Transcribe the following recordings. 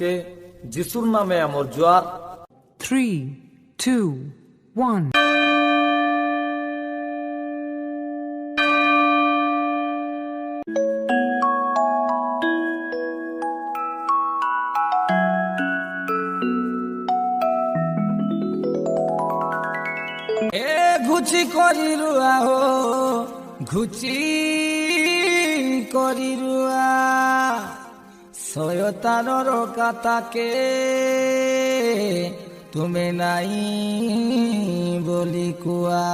के যিশুর নামে আমার জোয়ার। 3, 2, 1 এ ঘুচি করি রুয়া হো ঘুচি করি রুয়া শয়তানর কাতাকে তুমি নাই বলি কুয়া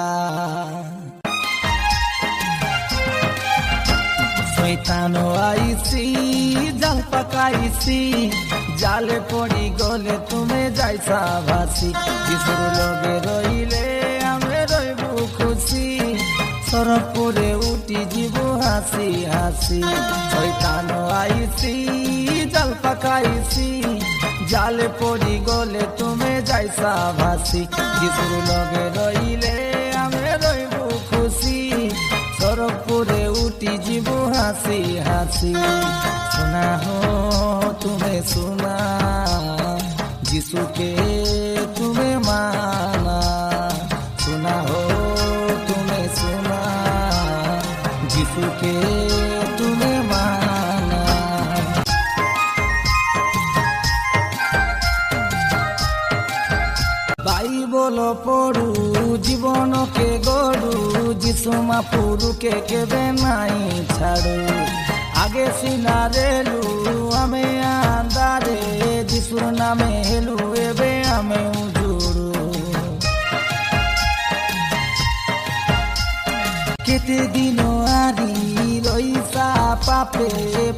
শয়তান আইসি জাল পাকাইছি জালে পড়ি গলে তুমি যাইছা ভাসি যিশুর লগে রইলে আমি রইব খুশি সরপুরে উঠি জীব হাসি হাসি শয়তান আইসি জাল পাকাইছি জালে পড়ি গলে তুমি যাইছা ভাসি যিশুর লগে রইলে আমি রইব খুশি সরপুরে উঠি জীব হাসি হাসি শোনা হো তুমি শোনা যিশুকে তুমি মানা শোনা হো তুমি শোনা যিশুকে তুমি মানা বাইবল পড়ু জীবনকে গড়ু যিশু মাপুরুকে কেবে নাই ছাড়ু আগে সিনারেলু আমি আন্দারে যিশুর নামে হেলু এবে আমি উজুড়ু কেতে দিন আরি রইসা পাপে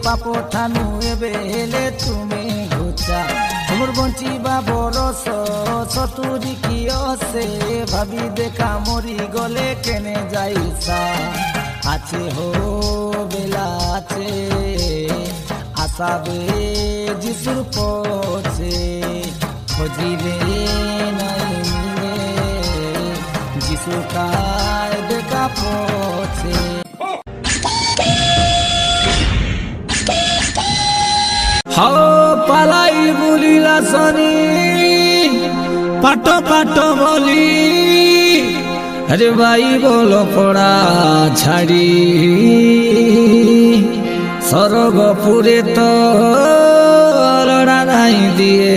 পাপ ঠানু এবে হেলে তুমি ঘুচা তোমার বঞ্চিবা বরস সতুরি কি অসে ভাবি দেখা মরি গলে কেনে যাইসা আছে হো বেলা আছে আসাবে যিশুর পথে খোঁজিলে নাই মিলে যিশু কায় দেখা পথে হাও পালাই বুলিলা সনি পাট পাট বলি আরে ভাই বলো পড়া ছাড়ি সরগপুরে তো লড়াই দিয়ে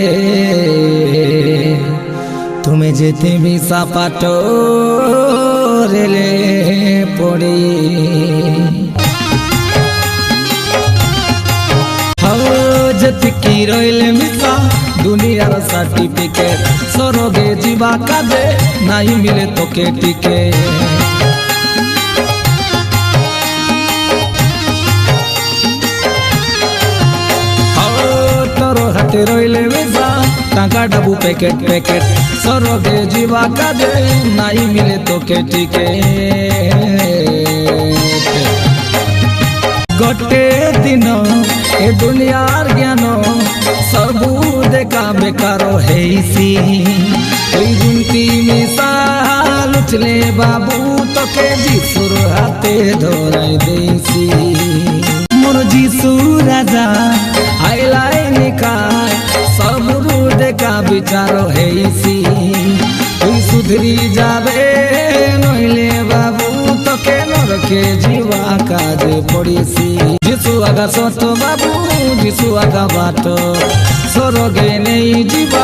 তুমি যেতে মিশা পাট রেলে পড়ে যেতিকি রইলে মিশা দুনিয়ার সার্টিফিকেট সরগে ଯିବା কাজে নাই মিলে তোকে টিকে তোর হাতে রইলে মিশা টাকা ডাবু প্যাকেট প্যাকেট সরগে ଯିବା কাজে নাই মিলে তোকে টিকে গোটে দিন এ দুনিয়ার জ্ঞান সবু দেখা বেকার হেইছি ওই গুনতি মিশাল উঠলে বাবু তোকে যিশুর হাতে ধরাই দেইছি মোর যিশু রাজা আইলাই নিকায় সবু দেখা বিচার হেইছি তুই সুধরি যাবে নইলে বাবু তোকে নরকে জীবা কাজে পড়িছি যিশু আগা সত বাবু যিশু আগা বাট সরগে নেই জীবা